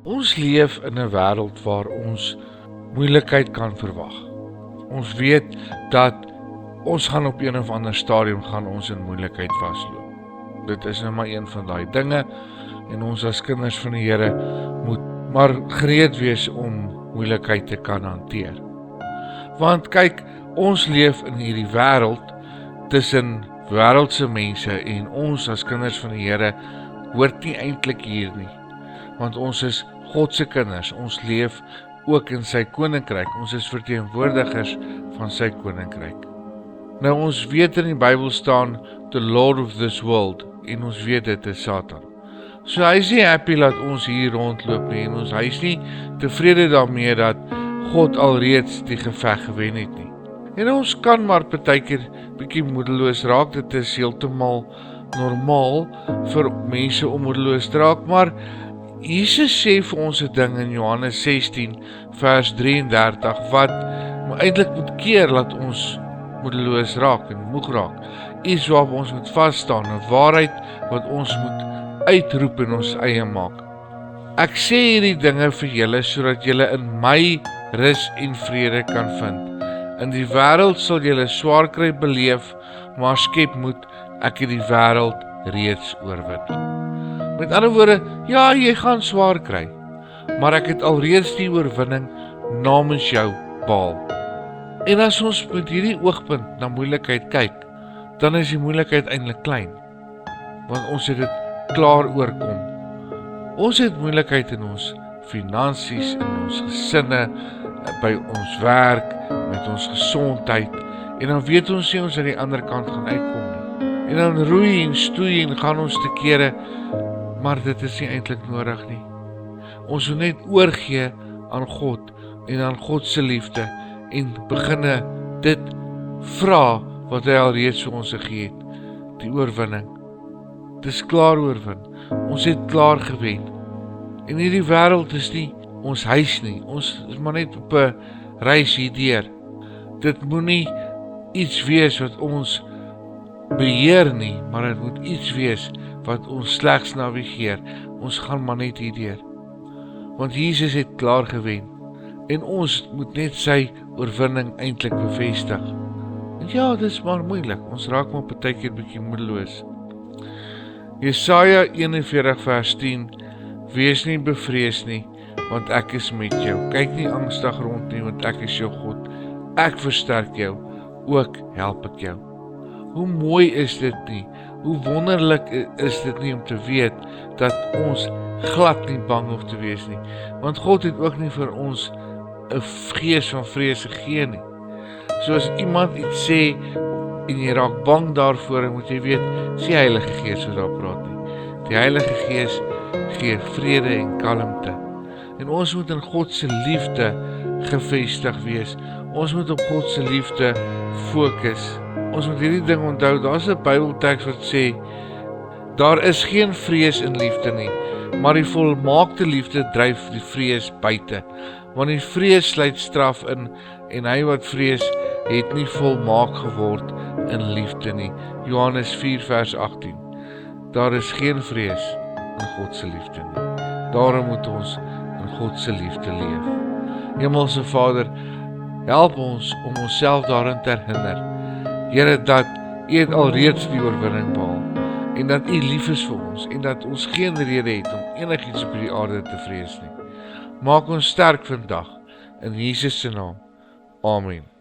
Ons leef in 'n wêreld waar ons moeilikheid kan verwag. Ons weet dat ons gaan op een of ander stadium gaan ons in moeilikheid vasloop. Dit is nou maar een van daai dinge en ons as kinders van die Here moet maar gereed wees om moeilikheid te kan hanteer. Want kyk, ons leef in hierdie wêreld tussen wêreldse mense en ons as kinders van die Here hoort nie eintlik hier nie. Want ons is God se kinders, ons leef ook in sy koninkryk, ons is verteenwoordigers van sy koninkryk. Nou ons weet in die Bybel staan, the Lord of this world, en ons weet dit is Satan. So hy is nie happy dat ons hier rondloop nie, en hy is nie tevrede daarmee dat God alreeds die geveg gewen het nie. En ons kan maar partykeer bietjie moedeloos raak, dit is heeltemal normaal vir mense om moedeloos te raak, maar Jesus sê vir ons 'n ding in Johannes 16 vers 33 wat eintlik moet keer dat ons moedeloos raak en moeg raak. Iets waarop ons moet vas staan, 'n waarheid wat ons moet uitroep en ons eie maak. Ek sê hierdie dinge vir julle sodat julle in my rus en vrede kan vind. In die wêreld sal julle swaar kry beleef, maar skep moed, ek het die wêreld reeds oorwin. Met ander woorde, ja, jy gaan swaar kry, maar ek het alreeds die oorwinning namens jou behaal. En as ons met hierdie oogpunt na moeilikheid kyk, dan is die moeilikheid eintlik klein, want ons het dit klaar oorkom. Ons het moeilikheid in ons finansies, in ons gesinne, by ons werk, met ons gesondheid, en dan weet ons nie ons aan die ander kant gaan uitkom nie. En dan roei en stoei en gaan ons te kere, maar dit is nie eintlik nodig nie. Ons moet net oorgee aan God en aan God se liefde en beginne dit vra wat hy alreeds vir ons gegee het, die oorwinning. Dit is klaar oorwin. Ons het klaar gewen. En hierdie wêreld is nie ons huis nie. Ons is maar net op 'n reis hierdeur. Dit moenie iets wees wat ons beheer nie, maar dit moet iets wees wat ons slegs navigeer. Ons gaan maar net hierdeur. Want Jesus het klaar gewen. En ons moet net sy oorwinning eintlik bevestig. En ja, dit is maar moeilik. Ons raak maar partykeer bietjie moedeloos. Jesaja 41 vers 10: Wees nie bevrees nie, want ek is met jou. Kyk nie angstig rond nie, want ek is jou God. Ek versterk jou, ook help ek jou. Hoe mooi is dit nie? Hoe wonderlik is dit nie om te weet dat ons glad nie bang hoef te wees nie. Want God het ook nie vir ons 'n gees van vrees gegee nie. So as iemand iets sê en jy raak bang daarvoor, moet jy weet, dis die Heilige Gees wat daar praat nie. Die Heilige Gees gee vrede en kalmte. En ons moet in God se liefde gefestig wees. Ons moet op God se liefde fokus. Ons moet hierdie ding onthou, daar's 'n Bybelteks wat sê, daar is geen vrees in liefde nie, maar die volmaakte liefde dryf die vrees buite. Want die vrees sluit straf in, en hy wat vrees, het nie volmaak geword in liefde nie. Johannes 4 vers 18. Daar is geen vrees in God se liefde nie. Daarom moet ons in God se liefde leef. Hemelse Vader, help ons om onsself daarin te herinner, Here, dat U het alreeds die oorwinning behaal, en dat U lief is vir ons, en dat ons geen rede het om enigiets op hierdie aarde te vrees nie. Maak ons sterk vandag, in Jesus se naam. Amen.